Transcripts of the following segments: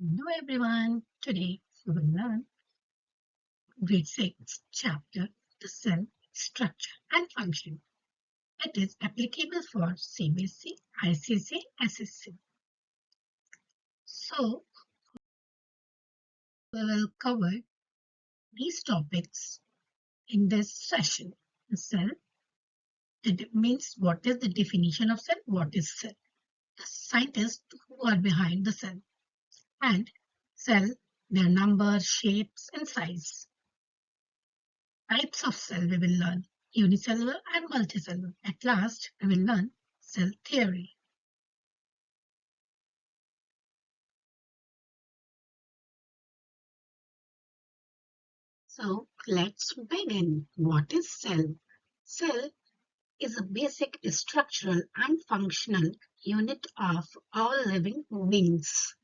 Hello everyone. Today we will learn grade 6 chapter the cell structure and function. It is applicable for CBSE, ICSE, SSC. So we will cover these topics in this session. The cell, it means what is the definition of cell, what is cell, the scientists who are behind the cell, and cell, their number, shapes and size. Types of cell we will learn, unicellular and multicellular. At last, we will learn cell theory. So let's begin. What is cell? Cell is a basic structural and functional unit of all living beings.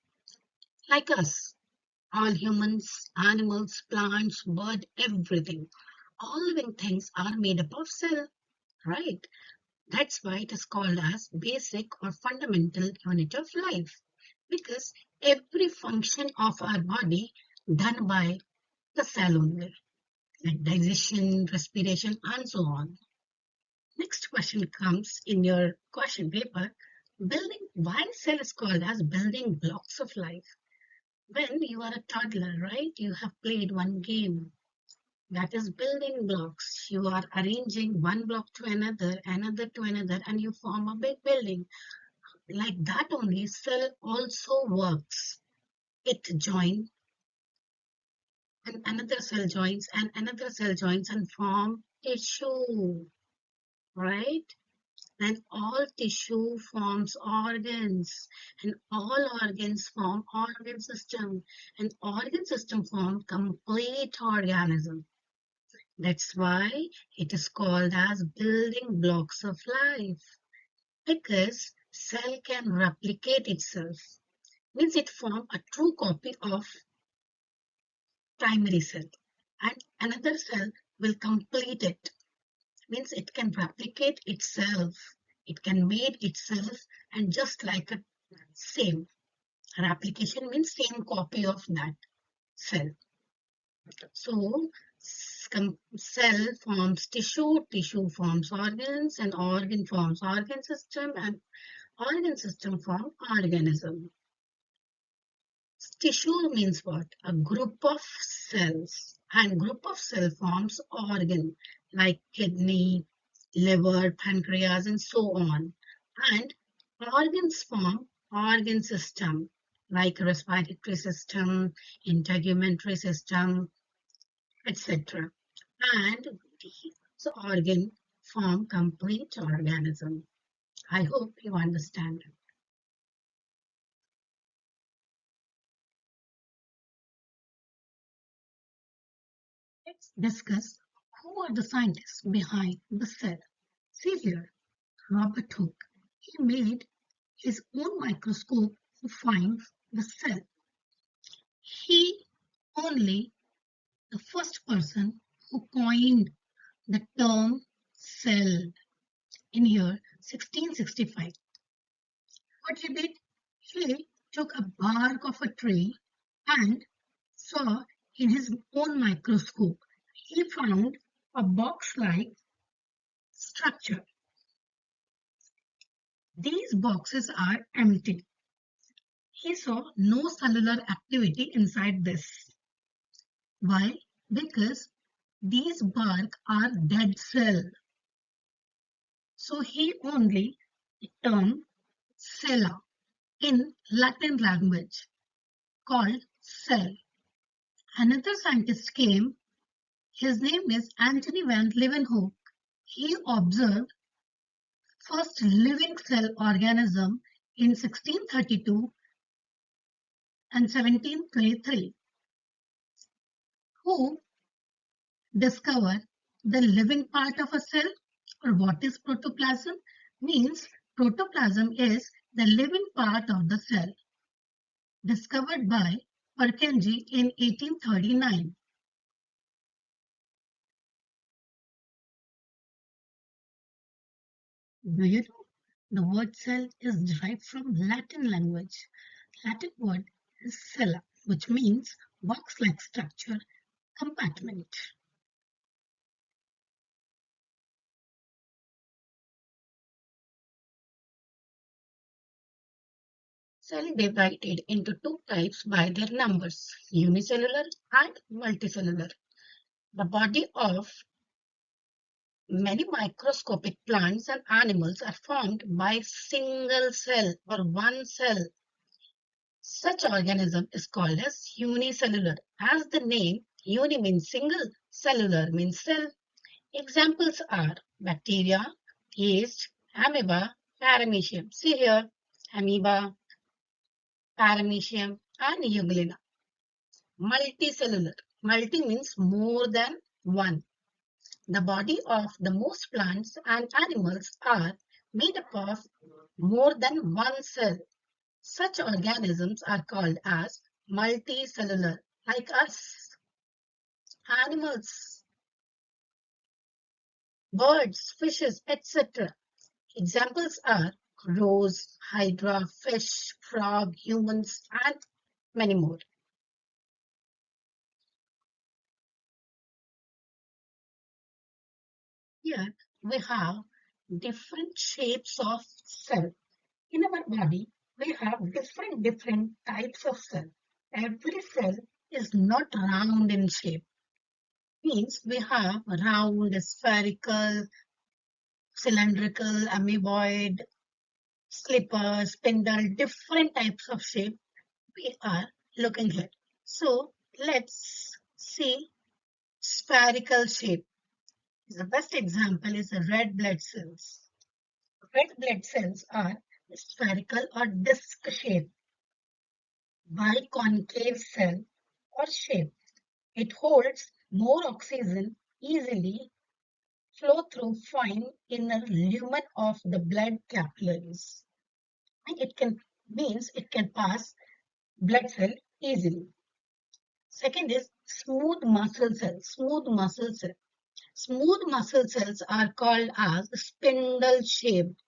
Like us, all humans, animals, plants, birds, everything. All living things are made up of cell, right? That's why it is called as basic or fundamental unit of life, because every function of our body done by the cell only, like digestion, respiration, and so on. Next question comes in your question paper. Building, why cell is called as building blocks of life? When you are a toddler, right, you have played one game that is building blocks. You are arranging one block to another, another to another, and you form a big building. Like that only, cell also works. It joins, and another cell joins, and another cell joins and form tissue, right? And all tissue forms organs, and all organs form organ system, and organ system form complete organism. That's why it is called as building blocks of life, because cell can replicate itself. Means it form a true copy of primary cell, and another cell will complete it. Means it can replicate itself, it can mate itself, and just like a same replication means same copy of that cell. So cell forms tissue, tissue forms organs, and organ forms organ system, and organ system form organism. Tissue means what? A group of cells, and group of cell forms organ like kidney, liver, pancreas, and so on. And organs form organ system like respiratory system, integumentary system, etc. And these organ form complete organism. I hope you understand. Let's discuss who are the scientists behind the cell. See here, Robert Hooke. He made his own microscope to find the cell. He only the first person who coined the term cell in year 1665. What he did, he took a bark of a tree and saw in his own microscope, he found a box-like structure. These boxes are empty. He saw no cellular activity inside this. Why? Because these bark are dead cell. So he only term cella in Latin language called cell. Another scientist came, his name is Antony van Leeuwenhoek. He observed first living cell organism in 1632 and 1723, who discovered the living part of a cell, or what is protoplasm, means protoplasm is the living part of the cell, discovered by Purkinje in 1839. Do you know the word cell is derived from Latin language? Latin word is cell, which means box-like structure, compartment. Cell divided into two types by their numbers, unicellular and multicellular. The body of many microscopic plants and animals are formed by single cell or one cell. Such organism is called as unicellular. As the name uni means single, cellular means cell. Examples are bacteria, yeast, amoeba, paramecium. See here, amoeba, paramecium, and euglena. Multicellular. Multi means more than one. The body of the most plants and animals are made up of more than one cell. Such organisms are called as multicellular, like us, animals, birds, fishes, etc. Examples are crows, hydra, fish, frog, humans, and many more. Here we have different shapes of cell. In our body, we have different types of cell. Every cell is not round in shape. Means we have round, spherical, cylindrical, amoeboid, slipper, spindle, different types of shape we are looking at. So let's see spherical shape. The best example is the red blood cells. Red blood cells are spherical or disc shaped, biconcave cell or shape. It holds more oxygen easily flow through fine inner lumen of the blood capillaries. And it can means it can pass blood cell easily. Second is smooth muscle cells. Smooth muscle cells. Smooth muscle cells are called as spindle shaped.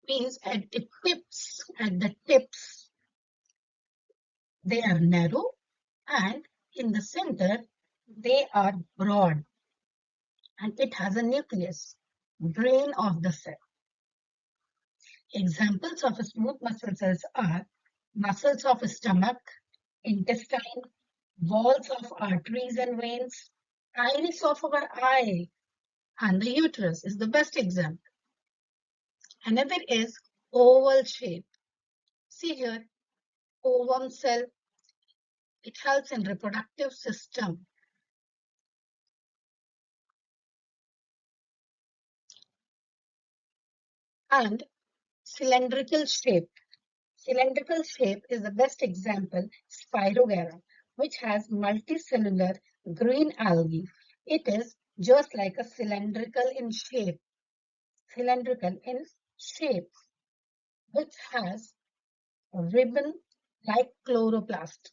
Means at the tips they are narrow, and in the center they are broad, and it has a nucleus, brain of the cell. Examples of smooth muscle cells are muscles of stomach, intestine, walls of arteries and veins, iris of our eye, and the uterus is the best example. Another is oval shape. See here, ovum cell, it helps in reproductive system. And cylindrical shape. Cylindrical shape is the best example, Spirogera, which has multicellular green algae. It is just like a cylindrical in shape, which has a ribbon like chloroplast.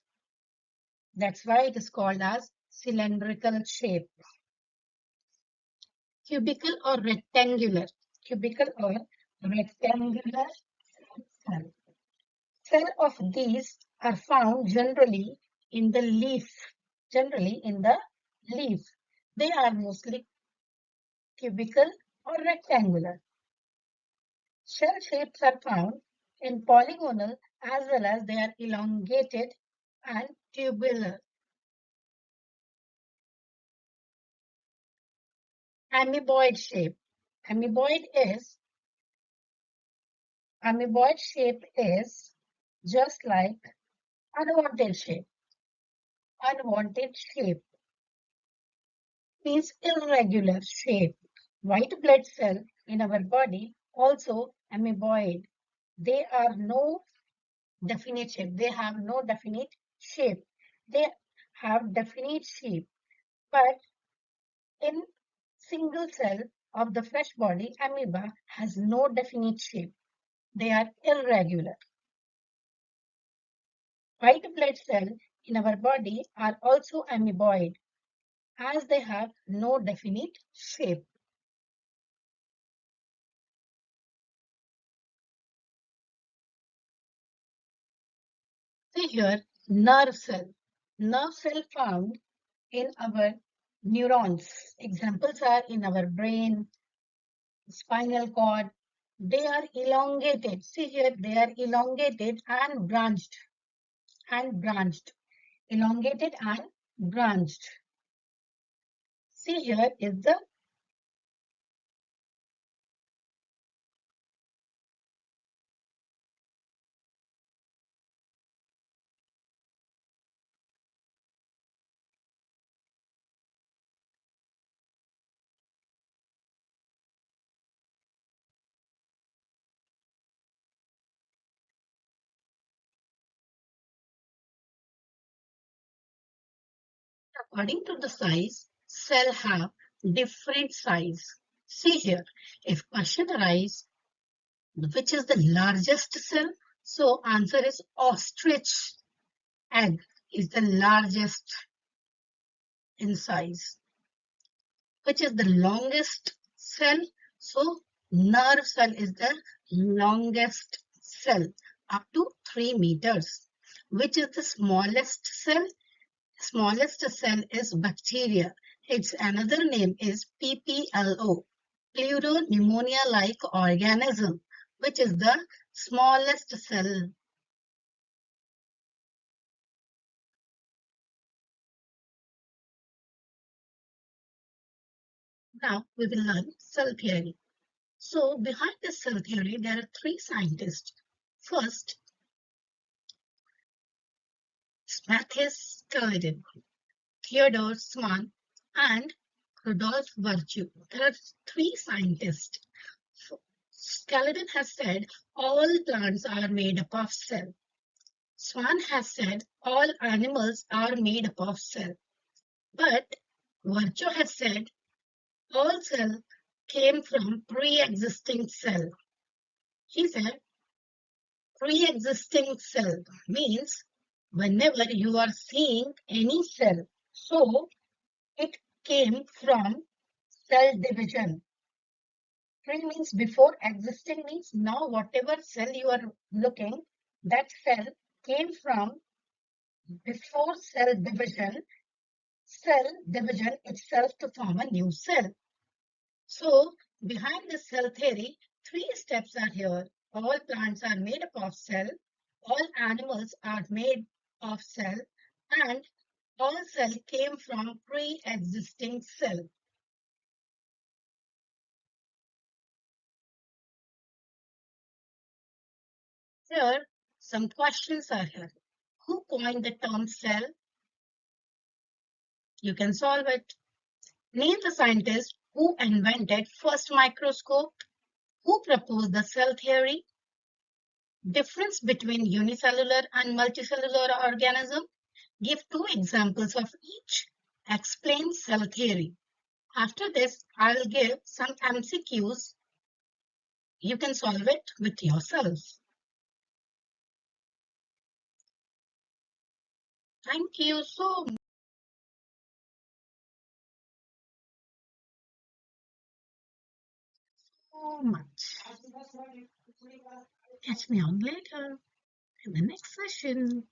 That's why it is called as cylindrical shape. Cubical or rectangular. Cubical or rectangular cell. Cell of these are found generally in the leaf. They are mostly cubical or rectangular. Shell shapes are found in polygonal as well as they are elongated and tubular. Amoeboid shape. Amoeboid is Amoeboid shape is just like unwanted shape. Unwanted shape means irregular shape. White blood cell in our body also amoeboid. They are no definite shape. They have no definite shape. They have definite shape, but in single cell of the fresh body, amoeba has no definite shape. They are irregular. White blood cells in our body are also amoeboid as they have no definite shape. See here, Nerve cell. Nerve cell found in our neurons. Examples are in our brain, spinal cord. They are elongated. See here, they are elongated and branched. And branched. Elongated and branched. See here is the according to the size, cell have different size. See here, if question arises, which is the largest cell? So answer is ostrich egg is the largest in size. Which is the longest cell? So nerve cell is the longest cell up to 3 meters. Which is the smallest cell? Smallest cell is bacteria. Its another name is PPLO, pleuropneumonia-like organism, which is the smallest cell. Now we will learn cell theory. So behind the cell theory, there are three scientists. First, Matthias Culledon, Theodore Swan, and Rudolf Virchow. There are three scientists. Culledon has said all plants are made up of cell. Swan has said all animals are made up of cell. But Virchow has said all cell came from pre-existing cell. He said pre-existing cell means whenever you are seeing any cell, so it came from cell division. Pre means before, existing means now whatever cell you are looking, that cell came from before cell division itself to form a new cell. So behind the cell theory, three steps are here. All plants are made up of cell, all animals are made of cell, and all cell came from pre-existing cell. Here, some questions are here. Who coined the term cell? You can solve it. Name the scientist who invented first microscope, who proposed the cell theory, difference between unicellular and multicellular organism. Give two examples of each. Explain cell theory. After this, I'll give some MCQs. You can solve it with yourself. Thank you so much. Catch me on later in the next session.